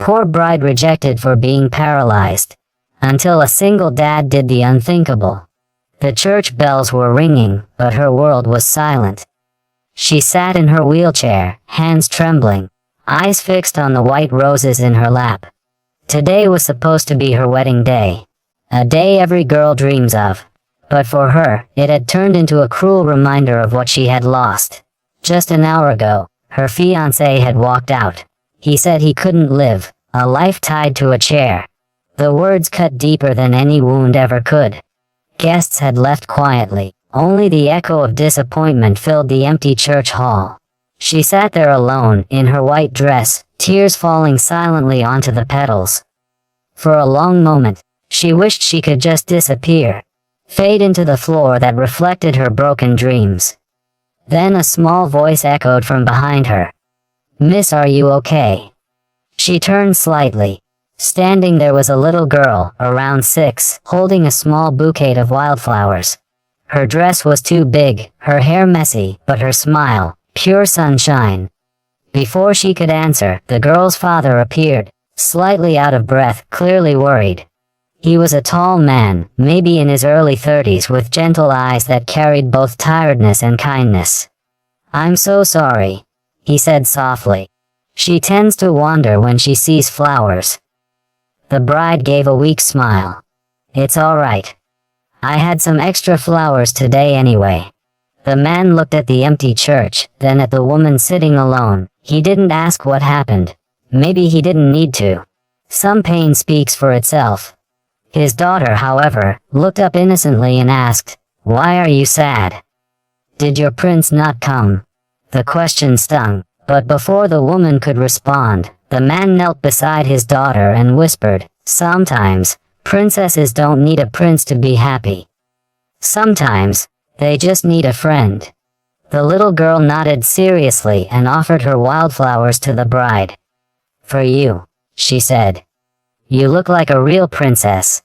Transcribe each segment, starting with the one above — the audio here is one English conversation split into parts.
Poor bride rejected for being paralyzed. Until a single dad did the unthinkable. The church bells were ringing, but her world was silent. She sat in her wheelchair, hands trembling, eyes fixed on the white roses in her lap. Today was supposed to be her wedding day. A day every girl dreams of. But for her, it had turned into a cruel reminder of what she had lost. Just an hour ago, her fiancé had walked out. He said he couldn't live, a life tied to a chair. The words cut deeper than any wound ever could. Guests had left quietly. Only the echo of disappointment filled the empty church hall. She sat there alone, in her white dress, tears falling silently onto the petals. For a long moment, she wished she could just disappear, fade into the floor that reflected her broken dreams. Then a small voice echoed from behind her. "Miss, are you okay?" She turned slightly. Standing there was a little girl, around 6, holding a small bouquet of wildflowers. Her dress was too big, her hair messy, but her smile, pure sunshine. Before she could answer, the girl's father appeared, slightly out of breath, clearly worried. He was a tall man, maybe in his early 30s, with gentle eyes that carried both tiredness and kindness. "I'm so sorry," he said softly. "She tends to wander when she sees flowers." The bride gave a weak smile. "It's all right. I had some extra flowers today anyway." The man looked at the empty church, then at the woman sitting alone. He didn't ask what happened. Maybe he didn't need to. Some pain speaks for itself. His daughter, however, looked up innocently and asked, "Why are you sad? Did your prince not come?" The question stung, but before the woman could respond, the man knelt beside his daughter and whispered, "Sometimes, princesses don't need a prince to be happy. Sometimes, they just need a friend." The little girl nodded seriously and offered her wildflowers to the bride. "For you," she said. "You look like a real princess."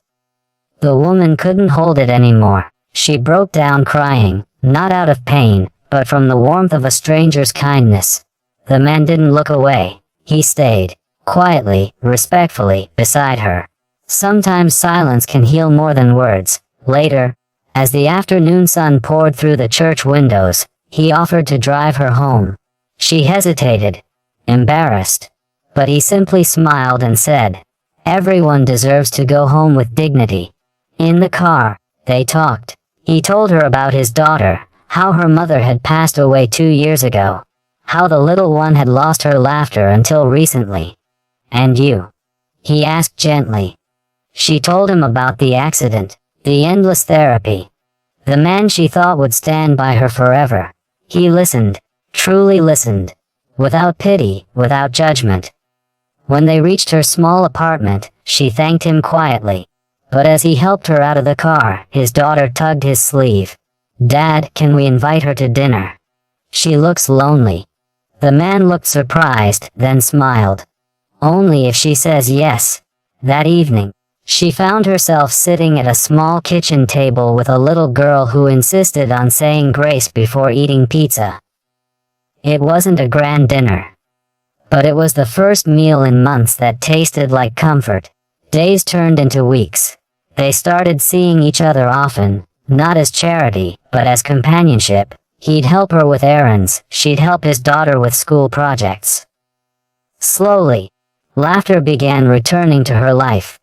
The woman couldn't hold it anymore. She broke down crying, not out of pain, but from the warmth of a stranger's kindness. The man didn't look away. He stayed, quietly, respectfully, beside her. Sometimes silence can heal more than words. Later, as the afternoon sun poured through the church windows, he offered to drive her home. She hesitated, embarrassed. But he simply smiled and said, "Everyone deserves to go home with dignity." In the car, they talked. He told her about his daughter, how her mother had passed away 2 years ago, how the little one had lost her laughter until recently. "And you?" he asked gently. She told him about the accident, the endless therapy, the man she thought would stand by her forever. He listened, truly listened, without pity, without judgment. When they reached her small apartment, she thanked him quietly. But as he helped her out of the car, his daughter tugged his sleeve. "Dad, can we invite her to dinner? She looks lonely." The man looked surprised, then smiled. "Only if she says yes." That evening, she found herself sitting at a small kitchen table with a little girl who insisted on saying grace before eating pizza. It wasn't a grand dinner, but it was the first meal in months that tasted like comfort. Days turned into weeks. They started seeing each other often, not as charity, but as companionship. He'd help her with errands, she'd help his daughter with school projects. Slowly, laughter began returning to her life.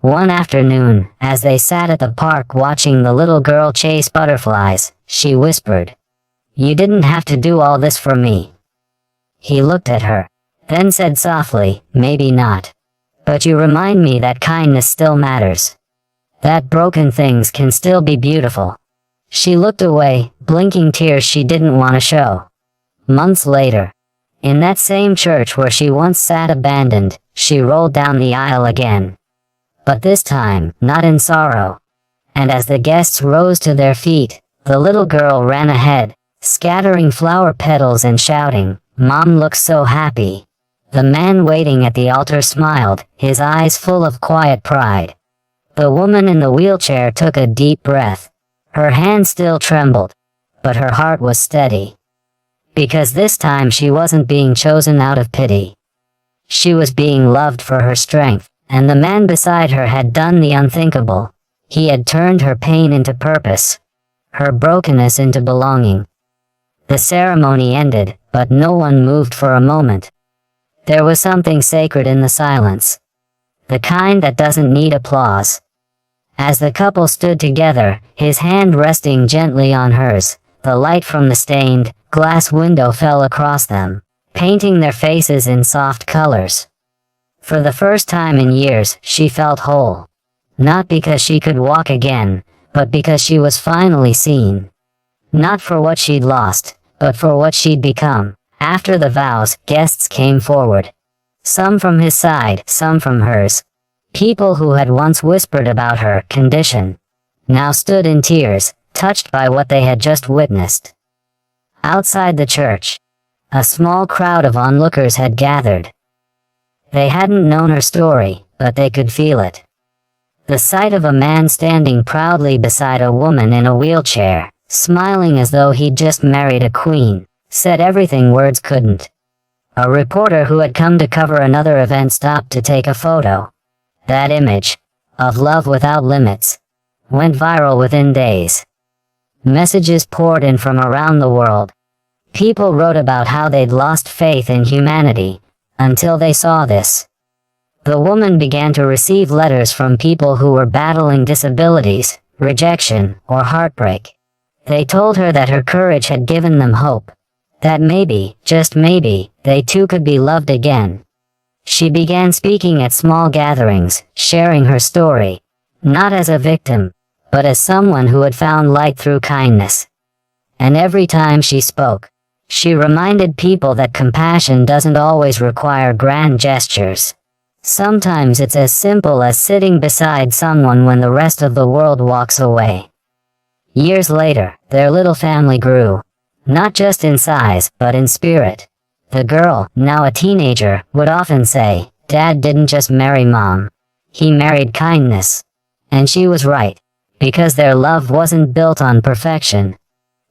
One afternoon, as they sat at the park watching the little girl chase butterflies, she whispered, "You didn't have to do all this for me." He looked at her, then said softly, "Maybe not. But you remind me that kindness still matters. That broken things can still be beautiful." She looked away, blinking tears she didn't want to show. Months later, in that same church where she once sat abandoned, she rolled down the aisle again. But this time, not in sorrow. And as the guests rose to their feet, the little girl ran ahead, scattering flower petals and shouting, "Mom looks so happy." The man waiting at the altar smiled, his eyes full of quiet pride. The woman in the wheelchair took a deep breath. Her hand still trembled, but her heart was steady. Because this time she wasn't being chosen out of pity. She was being loved for her strength, and the man beside her had done the unthinkable. He had turned her pain into purpose, her brokenness into belonging. The ceremony ended, but no one moved for a moment. There was something sacred in the silence, the kind that doesn't need applause. As the couple stood together, his hand resting gently on hers, the light from the stained glass window fell across them, painting their faces in soft colors. For the first time in years, she felt whole. Not because she could walk again, but because she was finally seen. Not for what she'd lost, but for what she'd become. After the vows, guests came forward. Some from his side, some from hers. People who had once whispered about her condition now stood in tears, touched by what they had just witnessed. Outside the church, a small crowd of onlookers had gathered. They hadn't known her story, but they could feel it. The sight of a man standing proudly beside a woman in a wheelchair, smiling as though he'd just married a queen, said everything words couldn't. A reporter who had come to cover another event stopped to take a photo. That image, of love without limits, went viral within days. Messages poured in from around the world. People wrote about how they'd lost faith in humanity, until they saw this. The woman began to receive letters from people who were battling disabilities, rejection, or heartbreak. They told her that her courage had given them hope. That maybe, just maybe, they too could be loved again. She began speaking at small gatherings, sharing her story, not as a victim, but as someone who had found light through kindness. And every time she spoke, she reminded people that compassion doesn't always require grand gestures. Sometimes it's as simple as sitting beside someone when the rest of the world walks away. Years later, their little family grew, not just in size, but in spirit. The girl, now a teenager, would often say, "Dad didn't just marry Mom. He married kindness." And she was right, because their love wasn't built on perfection.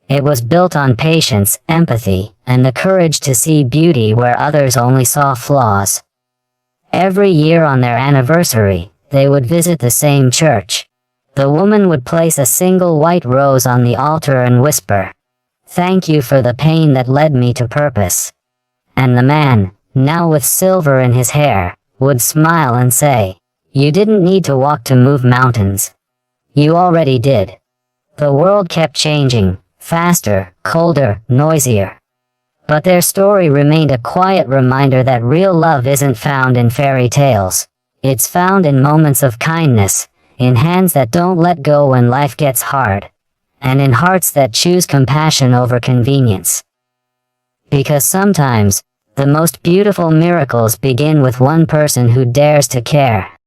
It was built on patience, empathy, and the courage to see beauty where others only saw flaws. Every year on their anniversary, they would visit the same church. The woman would place a single white rose on the altar and whisper, "Thank you for the pain that led me to purpose." And the man, now with silver in his hair, would smile and say, "You didn't need to walk to move mountains. You already did." The world kept changing, faster, colder, noisier. But their story remained a quiet reminder that real love isn't found in fairy tales. It's found in moments of kindness, in hands that don't let go when life gets hard, and in hearts that choose compassion over convenience. Because sometimes, the most beautiful miracles begin with one person who dares to care.